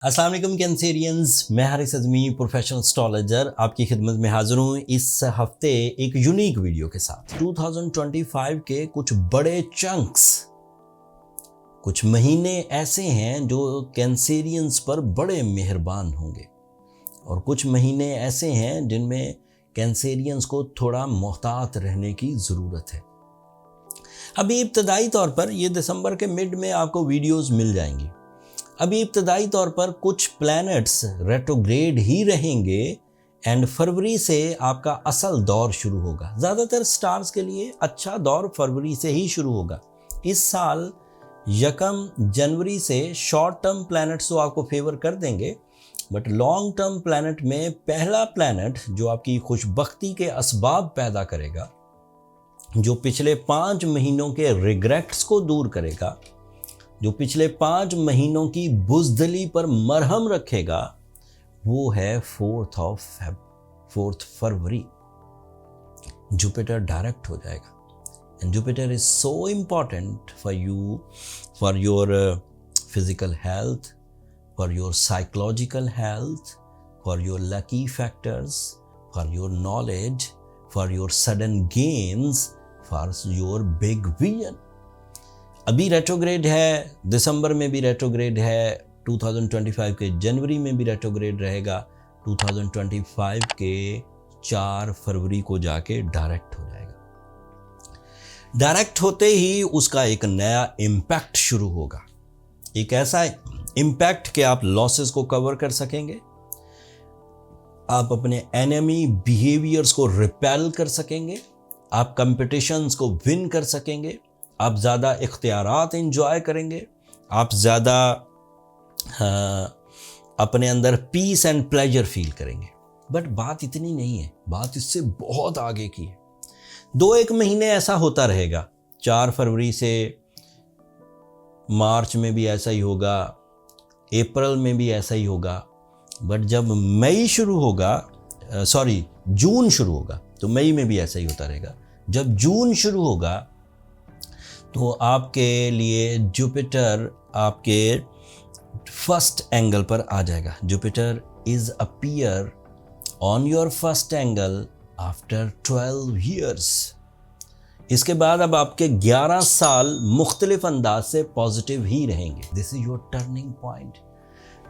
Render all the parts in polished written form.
अस्सलाम वालेकुम कैंसेरियंस, मैं हारिस अज़मी प्रोफेशनल एस्ट्रोलॉजर आपकी खिदमत में हाज़िर हूँ इस हफ्ते एक यूनिक वीडियो के साथ। 2025 के कुछ बड़े चंक्स, कुछ महीने ऐसे हैं जो कैंसेरियंस पर बड़े मेहरबान होंगे और कुछ महीने ऐसे हैं जिनमें कैंसेरियंस को थोड़ा मोहतात रहने की ज़रूरत है। अभी इब्तदाई तौर पर ये दिसंबर के मिड में आपको वीडियोस मिल जाएंगी। अभी इब्तदाई तौर पर कुछ प्लैनेट्स रेट्रोग्रेड ही रहेंगे एंड फरवरी से आपका असल दौर शुरू होगा। ज़्यादातर स्टार्स के लिए अच्छा दौर फरवरी से ही शुरू होगा। इस साल 1 जनवरी से शॉर्ट टर्म प्लैनेट्स तो आपको फेवर कर देंगे, बट लॉन्ग टर्म प्लैनेट में पहला प्लैनेट जो आपकी खुशबख्ती के असबाब पैदा करेगा, जो पिछले 5 महीनों के रिग्रेट्स को दूर करेगा, जो पिछले 5 महीनों की बुज़दिली पर मरहम रखेगा, वो है 4 फरवरी। जुपिटर डायरेक्ट हो जाएगा and Jupiter is so important for you, for your physical health, for your psychological health, for your lucky factors, for your knowledge, for your sudden gains, for your big vision. अभी retrograde है, दिसंबर में भी retrograde है, 2025 के जनवरी में भी retrograde रहेगा, 2025 के 4 फरवरी को जाके डायरेक्ट हो जाएगा। डायरेक्ट होते ही उसका एक नया इम्पैक्ट शुरू होगा, एक ऐसा इम्पैक्ट कि आप लॉसेस को कवर कर सकेंगे, आप अपने एनिमी बिहेवियर्स को रिपेल कर सकेंगे, आप कंपटीशंस को विन कर सकेंगे, आप ज़्यादा इख्तियारात इंजॉय करेंगे, आप ज़्यादा अपने अंदर पीस एंड प्लेजर फील करेंगे। बट बात इतनी नहीं है, बात इससे बहुत आगे की है। 2-1 महीने ऐसा होता रहेगा, 4 फरवरी से मार्च में भी ऐसा ही होगा, अप्रैल में भी ऐसा ही होगा, बट जब मई शुरू होगा, जून शुरू होगा, तो मई में भी ऐसा ही होता रहेगा। जब जून शुरू होगा तो आपके लिए जुपिटर आपके फर्स्ट एंगल पर आ जाएगा। Jupiter is appear on your first angle after 12 years. इसके बाद अब आपके 11 साल मुख्तलिफ अंदाज से पॉजिटिव ही रहेंगे। This is your turning point.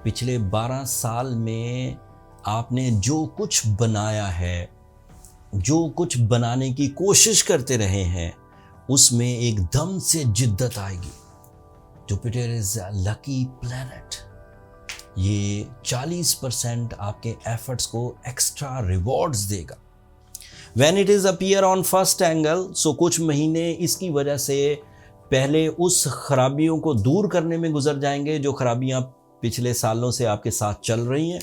पिछले 12 साल में आपने जो कुछ बनाया है, जो कुछ बनाने की कोशिश करते रहे हैं, उसमें एकदम से जिद्दत आएगी। Jupiter is a lucky planet. ये 40% आपके एफर्ट्स को एक्स्ट्रा रिवॉर्ड्स देगा। When it is appear on first angle, so कुछ महीने इसकी वजह से पहले उस खराबियों को दूर करने में गुजर जाएंगे जो खराबियां पिछले सालों से आपके साथ चल रही हैं।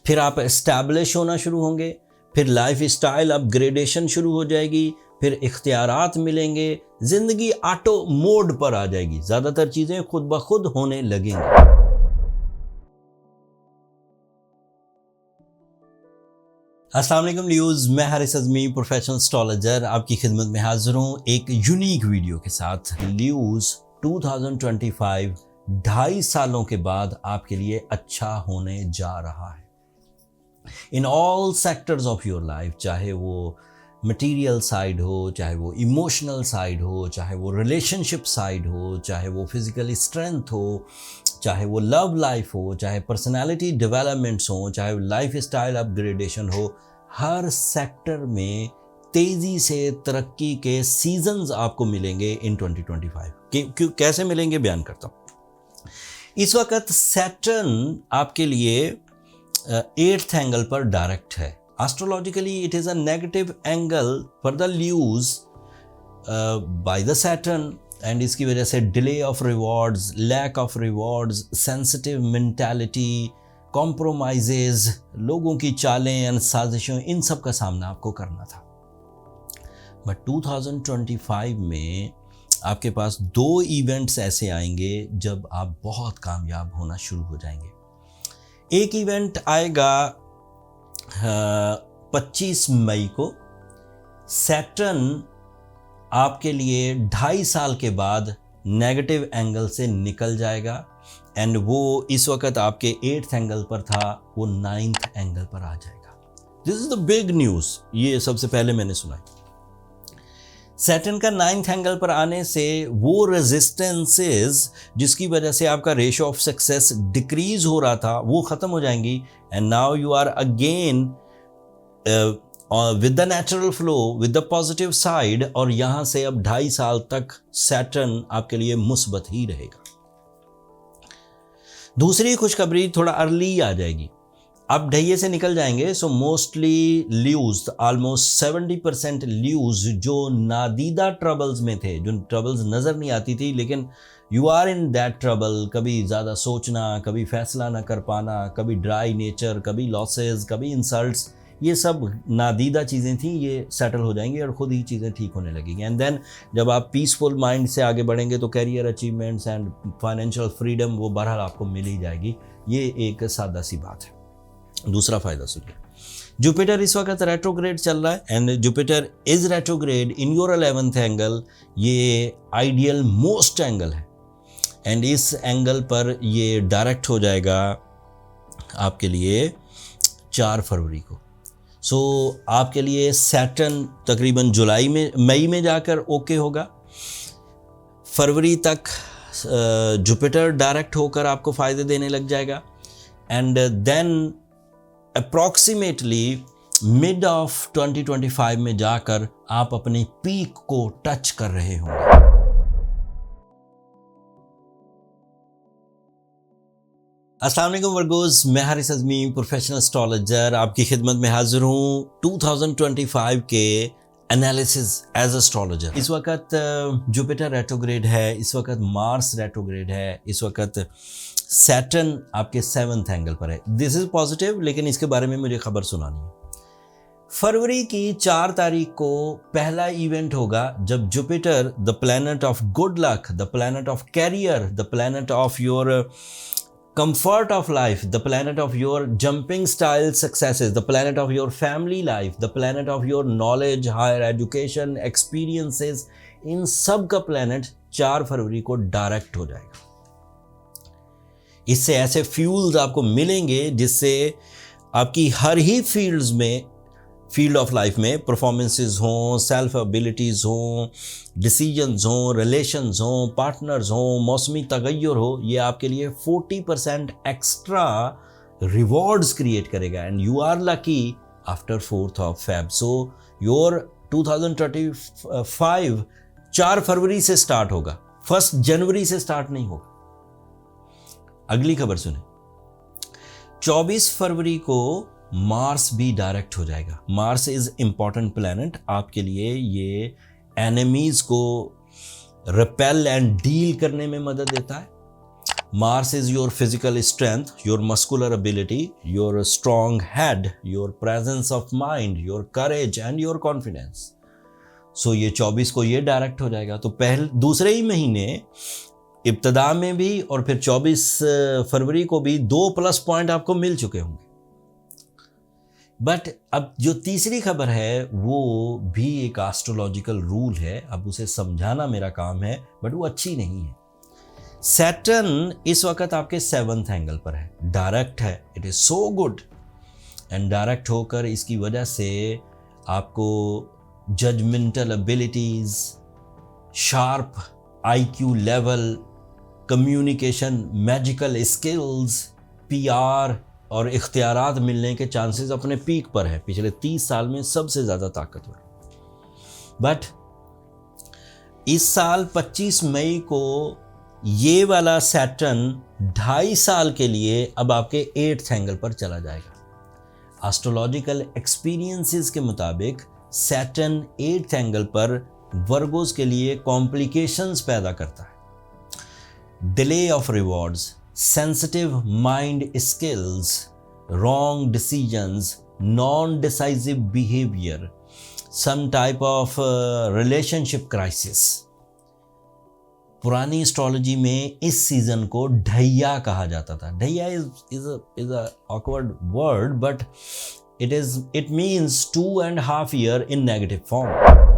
फिर आप एस्टैब्लिश होना शुरू होंगे, फिर लाइफ स्टाइल अपग्रेडेशन शुरू हो जाएगी, फिर इख्तियारात मिलेंगे, जिंदगी ऑटो मोड पर आ जाएगी, ज़्यादातर चीज़ें खुद ब खुद होने लगेंगी। अस्सलाम वालेकुम व्यूअर्स, मैं हारिस अज़मी प्रोफेशनल एस्ट्रोलॉजर आपकी खिदमत में हाजिर हूँ एक यूनिक वीडियो के साथ। ल्यूज 2025 2.5 सालों के बाद आपके लिए अच्छा होने जा रहा है in all sectors of your life, चाहे वो मटेरियल साइड हो, चाहे वो इमोशनल साइड हो, चाहे वो रिलेशनशिप साइड हो, चाहे वो फिजिकल स्ट्रेंथ हो, चाहे वो लव लाइफ हो, चाहे पर्सनालिटी डेवलपमेंट्स हो, चाहे लाइफ स्टाइल अपग्रेडेशन हो। हर सेक्टर में तेज़ी से तरक्की के सीजन्स आपको मिलेंगे इन 2025। कैसे मिलेंगे बयान करता हूँ। इस वक्त सैटर्न आपके लिए 8th एंगल पर डायरेक्ट है। Astrologically, it is a negative angle for the Lewis by the Saturn, and इसकी वजह से delay of rewards, lack of rewards, sensitive mentality, compromises, लोगों की चालें एंड साजिशों, इन सब का सामना आपको करना था। बट 2025 में आपके पास 2 इवेंट्स ऐसे आएंगे जब आप बहुत कामयाब होना शुरू हो जाएंगे। एक इवेंट आएगा 25 मई को। सैटर्न आपके लिए 2.5 साल के बाद नेगेटिव एंगल से निकल जाएगा एंड वो इस वक्त आपके 8th एंगल पर था, वो 9th एंगल पर आ जाएगा। This is the big news, ये सबसे पहले मैंने सुना। सैटर्न का 9th एंगल पर आने से वो रेजिस्टेंसेस जिसकी वजह से आपका रेशियो ऑफ सक्सेस डिक्रीज हो रहा था वो खत्म हो जाएंगी, and now you are again with the natural flow, with the positive side, और यहां से अब 2.5 साल तक सैटर्न आपके लिए मुस्बत ही रहेगा। दूसरी खुशखबरी थोड़ा अर्ली आ जाएगी, अब ढैये से निकल जाएंगे, सो मोस्टली ल्यूज, ऑलमोस्ट 70% ल्यूज जो नादीदा ट्रबल्स में थे, जो ट्रबल्स नज़र नहीं आती थी, लेकिन you are in that trouble, कभी ज़्यादा सोचना, कभी फैसला ना कर पाना, कभी ड्राई नेचर, कभी लॉसेस, कभी इंसल्ट्स, ये सब नादीदा चीज़ें थी, ये सेटल हो जाएंगी और ख़ुद ही चीज़ें ठीक होने लगेंगी। एंड देन जब आप पीसफुल माइंड से आगे बढ़ेंगे तो career achievements and financial freedom वो बहरहाल आपको मिल ही जाएगी, ये एक सादा सी बात है। दूसरा फ़ायदा सुनिए, जुपिटर इस वक्त रेट्रोग्रेड चल रहा है, and Jupiter is retrograde in your 11th angle, ये आइडियल मोस्ट एंगल है, एंड इस एंगल पर ये डायरेक्ट हो जाएगा आपके लिए 4 फरवरी को। सो आपके लिए सैटर्न तकरीबन मई में जाकर ओके होगा, फरवरी तक जुपिटर डायरेक्ट होकर आपको फ़ायदे देने लग जाएगा, and then approximately mid of 2025 में जाकर आप अपने पीक को टच कर रहे होंगे। अस्सलाम वालेकुम वर्गोज़, मैं हारिस अज़मी प्रोफेशनल एस्ट्रोलॉजर आपकी खिदमत में हाजिर हूँ 2025 के एनालिसिस एज एस्ट्रोलॉजर। इस वक्त जुपिटर रेट्रोग्रेड है, इस वक्त मार्स रेट्रोग्रेड है, इस वक्त सैटर्न आपके 7th एंगल पर है। दिस इज़ पॉजिटिव, लेकिन इसके बारे में मुझे खबर सुनानी है। फरवरी की 4 तारीख को पहला इवेंट होगा जब Jupiter, the planet of good luck, the planet of career, the planet of your comfort of life, the planet of your jumping style successes, the planet of your family life, the planet of your knowledge, higher education, experiences, इन सब का planet 4 फरवरी को direct हो जाएगा। इससे ऐसे fuels आपको मिलेंगे जिससे आपकी हर ही फील्ड ऑफ लाइफ में परफॉर्मेंसेस हों, सेल्फ एबिलिटीज़ हों, डिसीजंस हों, रिलेशंस हों, पार्टनर्स हों, मौसमी तगय्युर हो, ये आपके लिए 40% एक्स्ट्रा रिवॉर्ड्स क्रिएट करेगा, and you are lucky after 4th of Feb। So your 2025 4 फरवरी से स्टार्ट होगा, 1 जनवरी से स्टार्ट नहीं होगा। अगली खबर सुने, 24 फरवरी को मार्स भी डायरेक्ट हो जाएगा। मार्स इज इंपॉर्टेंट प्लैनेट आपके लिए, ये एनिमीज को रिपेल एंड डील करने में मदद देता है। Mars is your physical strength, your muscular ability, your strong head, your presence of mind, your courage and your confidence. So ये 24 को ये डायरेक्ट हो जाएगा, तो दूसरे ही महीने इब्तदा में भी और फिर 24 फरवरी को भी 2 प्लस पॉइंट आपको मिल चुके होंगे। बट अब जो तीसरी खबर है वो भी एक एस्ट्रोलॉजिकल रूल है, अब उसे समझाना मेरा काम है, बट वो अच्छी नहीं है। सैटर्न इस वक्त आपके 7th एंगल पर है, डायरेक्ट है, it is so good, and direct होकर इसकी वजह से आपको judgemental abilities, sharp IQ level, communication, magical skills, PR और इख्तियारात मिलने के चांसेस अपने पीक पर है, पिछले 30 साल में सबसे ज़्यादा ताकतवर। बट इस साल 25 मई को ये वाला सैटर्न 2.5 साल के लिए अब आपके 8th एंगल पर चला जाएगा। एस्ट्रोलॉजिकल एक्सपीरियंसेस के मुताबिक सैटर्न 8th एंगल पर वर्गोस के लिए कॉम्प्लिकेशंस पैदा करता है, delay of rewards, sensitive mind skills, wrong decisions, non-decisive behavior, some type of relationship crisis। पुरानी एस्ट्रोलॉजी में इस सीजन को ढैया कहा जाता था। ढैया is a awkward word, but it means 2.5 year in negative form।